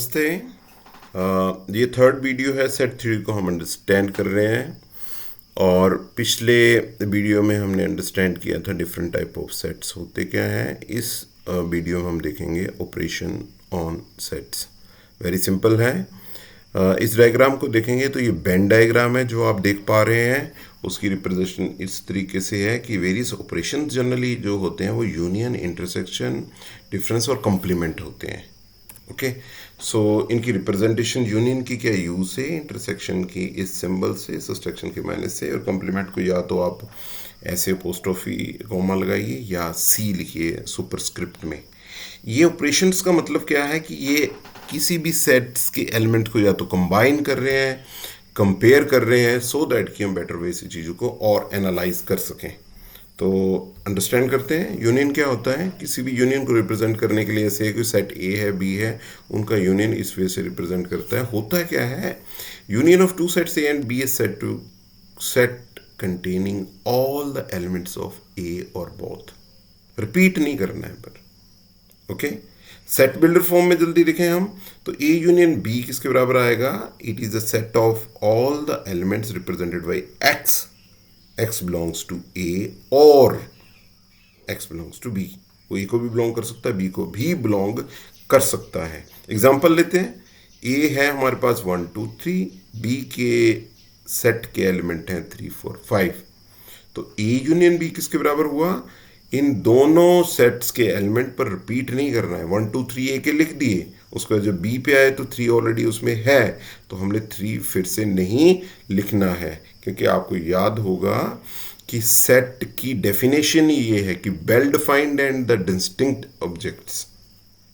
नमस्ते। ये third video है। सेट थ्री को हम अंडरस्टैंड कर रहे हैं और पिछले वीडियो में हमने अंडरस्टैंड किया था डिफरेंट टाइप ऑफ सेट्स होते क्या हैं। इस वीडियो में हम देखेंगे operation on sets. Very simple है। इस डायग्राम को देखेंगे तो ये बेन डायग्राम है जो आप देख पा रहे हैं। उसकी रिप्रेजेंटेशन इस तरीके से है कि वेरियस ऑपरेशन जनरली जो होते हैं वो यूनियन, इंटरसेक्शन, डिफरेंस और कॉम्प्लीमेंट होते हैं। ओके, सो इनकी रिप्रेजेंटेशन यूनियन की क्या यू से, इंटरसेक्शन की इस सिंबल से, सब्सट्रैक्शन के माइनस से, और कॉम्प्लीमेंट को या तो आप ऐसे अपोस्ट्रोफी कॉमा लगाइए या सी लिखिए सुपरस्क्रिप्ट में। ये ऑपरेशंस का मतलब क्या है कि ये किसी भी सेट्स के एलिमेंट को या तो कंबाइन कर रहे हैं, कंपेयर कर रहे हैं, सो दैट कि हम बेटर वे से चीज़ों को और एनालाइज कर सकें। तो अंडरस्टैंड करते हैं यूनियन क्या होता है। किसी भी यूनियन को रिप्रेजेंट करने के लिए ऐसे कोई सेट ए है, बी है, उनका यूनियन इस वे से रिप्रेजेंट करता है। होता क्या है, union of two sets A and B is set to set containing all the elements of A और बोथ। रिपीट नहीं करना है पर। ओके, सेट बिल्डर फॉर्म में जल्दी देखें हम तो ए यूनियन बी किसके बराबर आएगा। It is the set of all the elements represented by x. x belongs to A और x belongs to B। वो A को भी बिलोंग कर सकता है, B को भी बिलोंग कर सकता है। एग्जाम्पल लेते हैं। A है हमारे पास 1 2 3, B के सेट के एलिमेंट हैं 3 4 5। तो A यूनियन B किसके बराबर हुआ। इन दोनों सेट्स के एलिमेंट पर रिपीट नहीं करना है। 1 2 3 A के लिख दिए, उसके बाद जब B पे आए तो 3 ऑलरेडी उसमें है, तो हमने 3 फिर से नहीं लिखना है। क्योंकि आपको याद होगा कि सेट की डेफिनेशन ये है कि well defined and the distinct objects,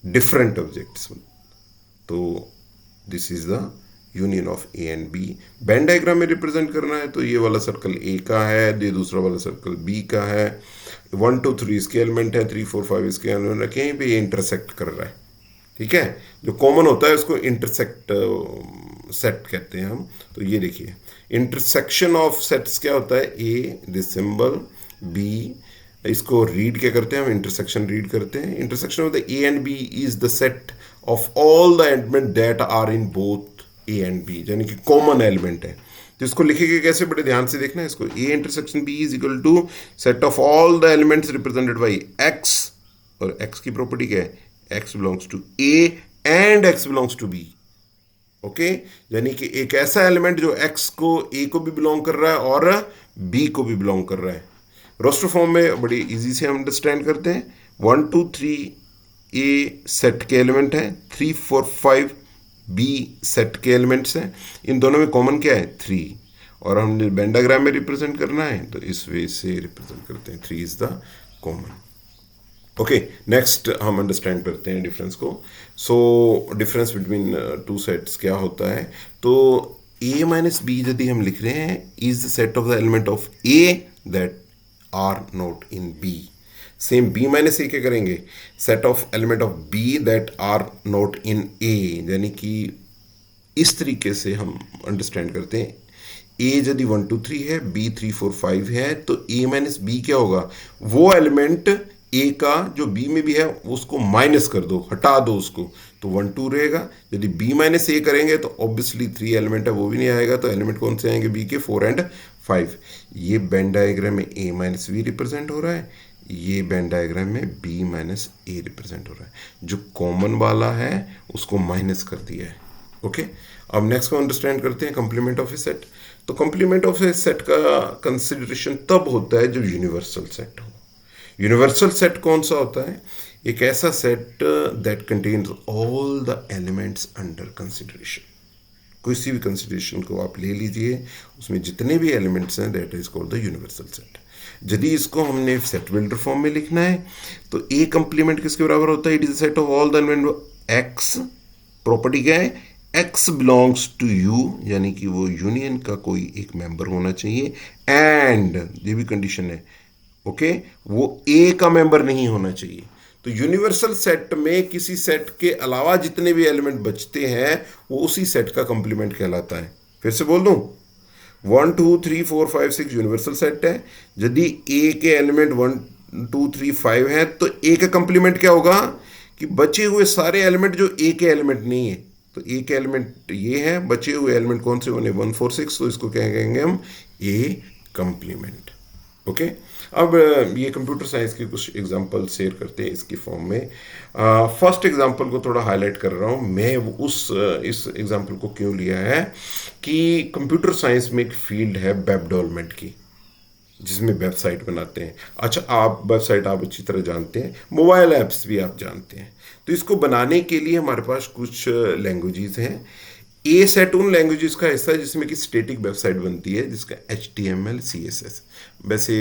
different objects. तो this is the union of A and B. Venn diagram में रिप्रेजेंट करना है तो ये वाला सर्कल ए का है, ये दूसरा वाला सर्कल बी का है। 1 2 3 इसके एलिमेंट है, 3 4 5 इसके एलिमेंट रखे हैं, पे ये इंटरसेक्ट कर रहा है। ठीक है, जो कॉमन होता है उसको इंटरसेक्ट सेट कहते हैं हम। तो ये देखिए इंटरसेक्शन ऑफ सेट्स क्या होता है, ए दिस सिंबल, बी, इसको रीड क्या करते हैं हम, इंटरसेक्शन रीड करते हैं। Intersection of the A and B is the set of all the element that are in both A and B, यानी कि कॉमन एलिमेंट है। तो इसको लिखेंगे कैसे, बड़े ध्यान से देखना है इसको। A intersection B is equal to set of all the elements represented by x, और एक्स की प्रॉपर्टी क्या है, x belongs to A and x belongs to B. Okay, यानी कि एक ऐसा एलिमेंट जो एक्स को ए को भी बिलोंग कर रहा है और बी को भी बिलोंग कर रहा है। रोस्टर फॉर्म में बड़ी इजी से हम अंडरस्टैंड करते हैं। 1 2 3 ए सेट के एलिमेंट हैं, 3 4 5 बी सेट के एलिमेंट्स हैं। इन दोनों में कॉमन क्या है, 3, और हमने वेन डायग्राम में रिप्रेजेंट करना है तो इस वे से रिप्रेजेंट करते हैं, 3 is the common. Okay, next हम अंडरस्टैंड करते हैं डिफरेंस को। So difference between two sets क्या होता है, तो a माइनस बी यदि हम लिख रहे हैं is the set of the element of a that are not in b। Same b minus A क्या करेंगे, set of element of b that are not in a, यानी कि इस तरीके से हम अंडरस्टैंड करते हैं। a यदि 1 2 3 है, b 3 4 5 है, तो a माइनस बी क्या होगा, वो एलिमेंट ए का जो बी में भी है उसको माइनस कर दो, हटा दो उसको, तो 1 2 रहेगा। यदि बी माइनस ए करेंगे तो ऑब्वियसली 3 एलिमेंट है वो भी नहीं आएगा, तो एलिमेंट कौन से आएंगे, बी के 4 एंड 5। ये बेन डायग्राम में ए माइनस बी रिप्रेजेंट हो रहा है, ये बेन डायग्राम में बी माइनस ए रिप्रेजेंट हो रहा है। जो कॉमन वाला है उसको माइनस कर दिया है। ओके, अब नेक्स्ट को अंडरस्टैंड करते हैं कंप्लीमेंट ऑफ ए सेट। तो कंप्लीमेंट ऑफ ए सेट का कंसिडरेशन तब होता है जब यूनिवर्सल सेट हो। यूनिवर्सल सेट कौन सा होता है, एक ऐसा set that contains all the elements under consideration. किसी भी कंसिडरेशन को आप ले लीजिए, उसमें जितने भी एलिमेंट्स हैं that is called the universal set. यदि इसको हमने सेट बिल्डर फॉर्म में लिखना है तो ए कंप्लीमेंट किसके बराबर होता है, it is set of all the element x. Property क्या है, एक्स बिलोंग्स टू यू, यानी कि वो यूनियन का कोई एक मेंबर होना चाहिए, एंड ये भी कंडीशन है, ओके, वो ए का मेंबर नहीं होना चाहिए। तो यूनिवर्सल सेट में किसी सेट के अलावा जितने भी एलिमेंट बचते हैं वो उसी सेट का कंप्लीमेंट कहलाता है। फिर से बोल दूं, 1 2 3 4 5 6 यूनिवर्सल सेट है। यदि ए के एलिमेंट 1 2 3 5 है तो ए का कंप्लीमेंट क्या होगा कि बचे हुए सारे एलिमेंट जो ए के एलिमेंट नहीं है तो एक एलिमेंट ये है, बचे हुए एलिमेंट कौन से बने 1 4 6, तो इसको क्या कहेंगे हम ए कंप्लीमेंट। ओके। अब ये कंप्यूटर साइंस के कुछ एग्जांपल शेयर करते हैं इसकी फॉर्म में। फर्स्ट एग्जांपल को थोड़ा हाईलाइट कर रहा हूँ मैं, इस एग्जांपल को क्यों लिया है कि कंप्यूटर साइंस में एक फील्ड है वेब डेवलपमेंट की, जिसमें वेबसाइट बनाते हैं। अच्छा, आप वेबसाइट आप अच्छी तरह जानते हैं, मोबाइल ऐप्स भी आप जानते हैं। तो इसको बनाने के लिए हमारे पास कुछ लैंग्वेजेस हैं। ए सेट उन लैंग्वेजेस का हिस्सा है जिसमें कि स्टैटिक वेबसाइट बनती है, जिसका HTML CSS। वैसे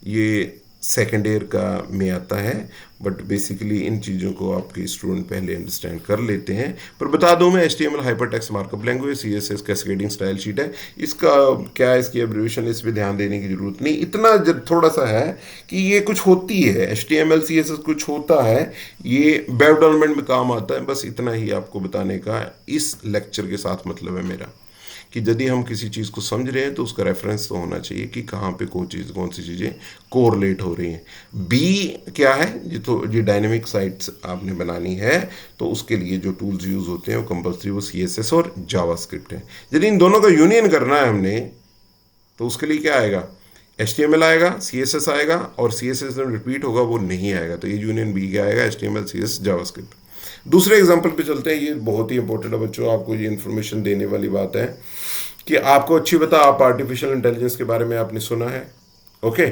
ये सेकेंड ईयर का में आता है, बट बेसिकली इन चीज़ों को आपके स्टूडेंट पहले अंडरस्टैंड कर लेते हैं। पर बता दूं मैं, HTML hypertext markup language, CSS cascading style sheet है। इसका क्या है, इसकी एब्रिविएशन, इस पर ध्यान देने की जरूरत नहीं। इतना थोड़ा सा है कि ये कुछ होती है, HTML CSS कुछ होता है, ये वेब डेवलपमेंट में काम आता है। बस इतना ही आपको बताने का इस लेक्चर के साथ मतलब है मेरा, कि यदि हम किसी चीज़ को समझ रहे हैं तो उसका रेफरेंस तो होना चाहिए कि कहाँ पे कौन सी चीज़ें कोरिलेट हो रही हैं। बी क्या है, ये डायनेमिक साइट्स आपने बनानी है, तो उसके लिए जो टूल्स यूज़ होते हैं वो कंपल्सरी वो CSS और जावास्क्रिप्ट है। यदि इन दोनों का यूनियन करना है हमने, तो उसके लिए क्या आएगा, HTML आएगा, CSS आएगा, और CSS में रिपीट होगा वो नहीं आएगा। तो ये यूनियन बी क्या आएगा, HTML CSS जावास्क्रिप्ट। दूसरे एग्जांपल पे चलते हैं। ये बहुत ही इंपॉर्टेंट है बच्चों, आपको ये इन्फॉर्मेशन देने वाली बात है कि आपको अच्छी बता, आप आर्टिफिशियल इंटेलिजेंस के बारे में आपने सुना है। ओके,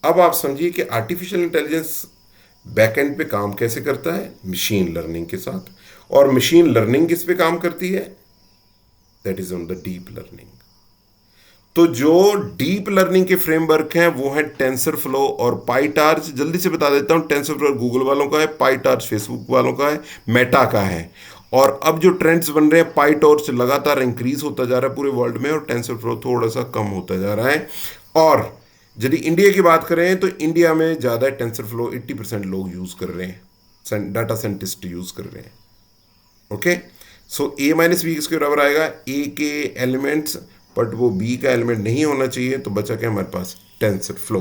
अब आप समझिए कि आर्टिफिशियल इंटेलिजेंस बैकएंड पे काम कैसे करता है, मशीन लर्निंग के साथ। और मशीन लर्निंग किस पे काम करती है, that is on the deep learning. तो जो डीप लर्निंग के फ्रेमवर्क हैं वो है टेंसर फ्लो और पाईटार्च। जल्दी से बता देता हूं, टेंसर फ्लो गूगल वालों का है, पाईटार्च फेसबुक वालों का है, मेटा का है। और अब जो ट्रेंड्स बन रहे हैं, पाईटॉर्च लगातार इंक्रीज होता जा रहा है पूरे वर्ल्ड में, और टेंसर फ्लो थोड़ा सा कम होता जा रहा है। और यदि इंडिया की बात करें तो इंडिया में ज़्यादा टेंसर फ्लो 80% लोग यूज़ कर रहे हैं, डाटा साइंटिस्ट यूज़ कर रहे हैं। ओके, सो ए माइनस बी किसके बराबर आएगा, ए के एलिमेंट्स, बट वो बी का एलिमेंट नहीं होना चाहिए, तो बचा क्या हमारे पास, टेंसर फ्लो।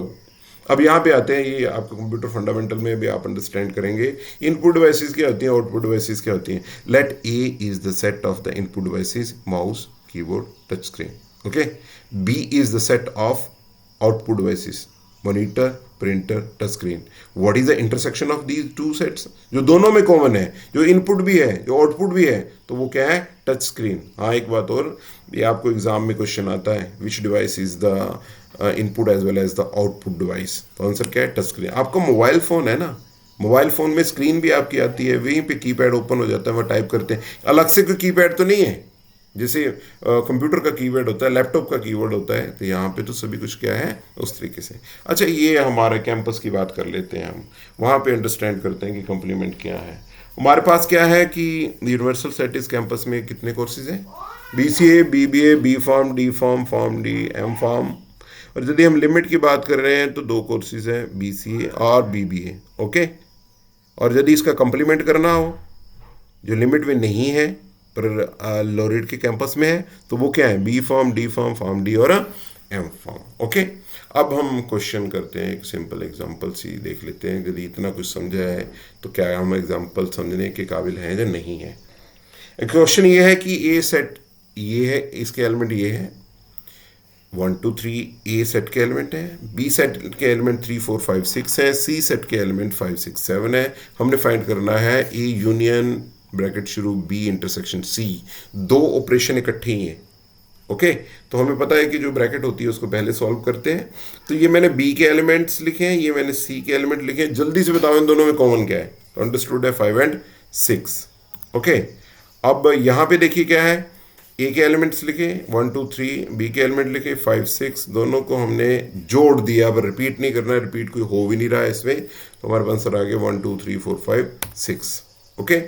अब यहाँ पे आते हैं, ये आपको कंप्यूटर फंडामेंटल में भी आप अंडरस्टैंड करेंगे। इनपुट डिवाइसेस क्या होती हैं, आउटपुट डिवाइसेस क्या होती हैं। Let A is the set of the input devices, mouse, keyboard, touch screen. Okay, B is the set of output devices, monitor, printer, touch screen. What is the intersection of these two sets, जो दोनों में common है, जो input भी है जो output भी है, तो वो क्या है, टच स्क्रीन। हाँ, एक बात और, ये आपको एग्जाम में क्वेश्चन आता है, which device is the input as well as the output device, तो आंसर क्या है, टच स्क्रीन। आपका मोबाइल फोन है ना, मोबाइल फोन में स्क्रीन भी आपकी आती है, वहीं पे कीपैड ओपन हो जाता है, वह टाइप करते हैं। अलग से कोई कीपैड तो नहीं है, जैसे कंप्यूटर का कीबोर्ड होता है, लैपटॉप का कीबोर्ड होता है, तो यहाँ पे तो सभी कुछ क्या है उस तरीके से। अच्छा, ये हमारे कैंपस की बात कर लेते हैं हम, वहाँ पे अंडरस्टैंड करते हैं कि कम्प्लीमेंट क्या है। हमारे पास क्या है कि यूनिवर्सल सेट इस कैंपस में कितने कोर्सेज हैं, BCA, BBA, B Pharm, D Pharm, Pharm D, M Pharm। और यदि हम लिमिट की बात कर रहे हैं तो 2 कोर्सेज हैं, BCA और BBA। ओके, और यदि इसका कम्प्लीमेंट करना हो जो लिमिट में नहीं है पर लोरेट के कैंपस में है, तो वो क्या है, B Pharm, D Pharm, Pharm D और M Pharm। ओके, अब हम क्वेश्चन करते हैं, एक सिंपल एग्जांपल सी देख लेते हैं। यदि इतना कुछ समझा है तो क्या हम एग्जांपल समझने के काबिल हैं या नहीं है। क्वेश्चन ये है कि ए सेट ये है, इसके एलिमेंट ये है 1 2 3, ए सेट के एलिमेंट है, बी सेट के एलिमेंट 3 4 5 6 है, सी सेट के एलिमेंट 5 6 7 है। हमने फाइंड करना है ए यूनियन ब्रैकेट शुरू बी इंटरसेक्शन सी, 2 ऑपरेशन इकट्ठे ही हैं। ओके, तो हमें पता है कि जो ब्रैकेट होती है उसको पहले सॉल्व करते हैं। तो ये मैंने बी के एलिमेंट्स लिखे हैं, ये मैंने सी के एलिमेंट लिखे हैं। जल्दी से बताओ इन दोनों में कॉमन क्या है, तो अंडरस्टूड है 5 और 6। ओके, अब यहाँ पे देखिए क्या है, ए के एलिमेंट्स लिखे 1 2 3, बी के एलिमेंट लिखे 5 6, दोनों को हमने जोड़ दिया। अब रिपीट नहीं करना है, रिपीट कोई हो भी नहीं रहा है इसमें, तो हमारे आंसर आ गया 1 2 3 4 5 6। ओके,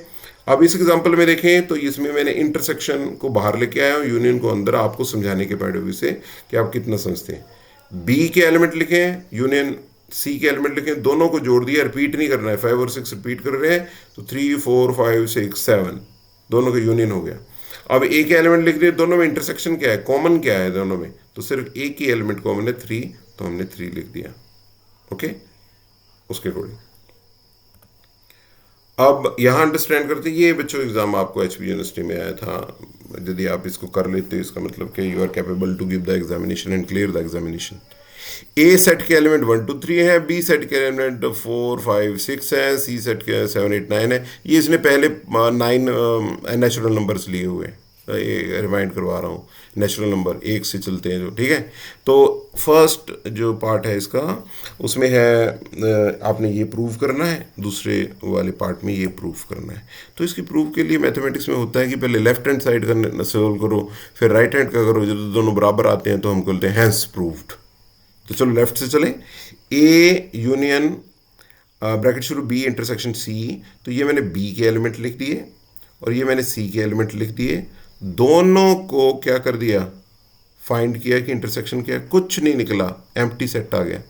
अब इस एग्जांपल में देखें तो इसमें मैंने इंटरसेक्शन को बाहर लेके आया हूँ, यूनियन को अंदर, आपको समझाने के पॉइंट ऑफ व्यू से कि आप कितना समझते हैं। बी के एलिमेंट लिखे हैं, यूनियन सी के एलिमेंट लिखे हैं, दोनों को जोड़ दिया, रिपीट नहीं करना है, 5 और 6 रिपीट कर रहे हैं, तो 3 4 5 6 7 दोनों का यूनियन हो गया। अब ए के एलिमेंट लिख दिए, दोनों में इंटरसेक्शन क्या है, कॉमन क्या है दोनों में, तो सिर्फ एक ही एलिमेंट कॉमन है 3, तो हमने 3 लिख दिया। ओके, उसके अकॉर्डिंग अब यहाँ अंडरस्टैंड करते हैं, ये बच्चों एग्जाम आपको एचपी यूनिवर्सिटी में आया था। यदि आप इसको कर लेते हो इसका मतलब कि you are capable to give the examination and clear the examination. A set के एलिमेंट 1 2 3 है, बी सेट के एलिमेंट 4 5 6 है, सी सेट के 7 8 9 है। ये इसने पहले 9 नेचुरल नंबर्स लिए हुए हैं, ये रिमाइंड करवा रहा हूँ। नेचुरल नंबर 1 से चलते हैं जो, ठीक है। तो फर्स्ट जो पार्ट है इसका, उसमें है आपने ये प्रूव करना है, दूसरे वाले पार्ट में ये प्रूव करना है। तो इसकी प्रूव के लिए मैथमेटिक्स में होता है कि पहले लेफ्ट हैंड साइड का सॉल्व करो, फिर राइट हैंड का करो। जब दोनों बराबर आते हैं तो हम बोलते हैं हैंस प्रूव्ड। तो चलो लेफ्ट से चलें। ए यूनियन ब्रैकेट शुरू बी इंटरसेक्शन सी, तो ये मैंने बी के एलिमेंट लिख दिए और ये मैंने सी के एलिमेंट लिख दिए। दोनों को क्या कर दिया, फाइंड किया कि इंटरसेक्शन क्या है, कुछ नहीं निकला, एम्प्टी सेट आ गया।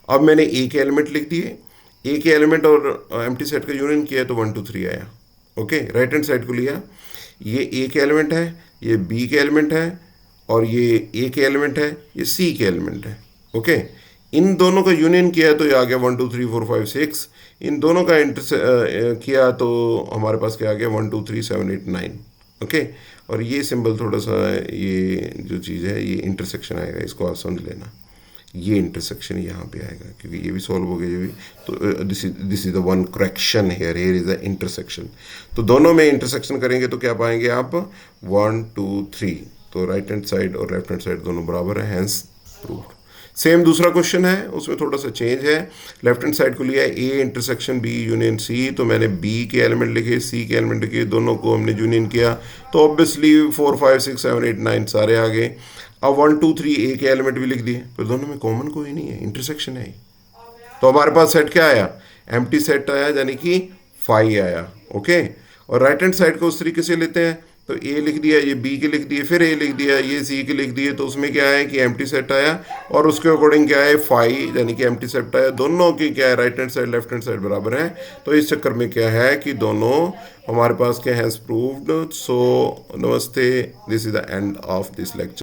अब मैंने ए के एलिमेंट लिख दिए, ए के एलिमेंट और एम्प्टी सेट का यूनियन किया तो 1 2 3 आया। ओके, राइट हैंड साइड को लिया, ये ए के एलिमेंट है, ये बी के एलिमेंट है और ये ए के एलिमेंट है, ये सी के एलिमेंट है। ओके, इन दोनों का यूनियन किया तो ये आ गया 1 2 3 4 5 6। इन दोनों का किया तो हमारे पास क्या आ गया 1 2 3 7 8 9। ओके, और ये सिंबल थोड़ा सा, ये जो चीज़ है ये इंटरसेक्शन आएगा, इसको आप समझ लेना। ये इंटरसेक्शन यहाँ पे आएगा क्योंकि ये भी सॉल्व हो गया, ये भी। तो this is the one correction here is the intersection. तो दोनों में इंटरसेक्शन करेंगे तो क्या पाएंगे आप, 1 2 3। तो राइट हैंड साइड और लेफ्ट हैंड साइड दोनों बराबर है, हैंस प्रूव्ड। सेम दूसरा क्वेश्चन है, उसमें थोड़ा सा चेंज है। लेफ्ट हैंड साइड को लिया है A intersection B union C, तो मैंने बी के एलिमेंट लिखे, सी के एलिमेंट लिखे, दोनों को हमने यूनियन किया तो ऑब्वियसली 4 5 6 7 8 9 सारे आ गए। अब 1 2 3 ए के एलिमेंट भी लिख दिए, तो दोनों में कॉमन कोई नहीं है, इंटरसेक्शन है। तो हमारे पास सेट क्या आया, एम्प्टी सेट आया, यानी कि 5 आया। ओके, और राइट हैंड साइड को उस तरीके से लेते हैं, तो ए लिख दिया, ये बी के लिख दिए, फिर ए लिख दिया, ये सी के लिख दिए, तो उसमें क्या है कि एम्प्टी सेट आया और उसके अकॉर्डिंग क्या है 5, यानी कि एम्प्टी सेट आया। दोनों की क्या है, right hand side left hand side बराबर है। तो इस चक्कर में क्या है कि दोनों हमारे पास क्या हैज प्रूव्ड। सो नमस्ते, this is the end of this lecture.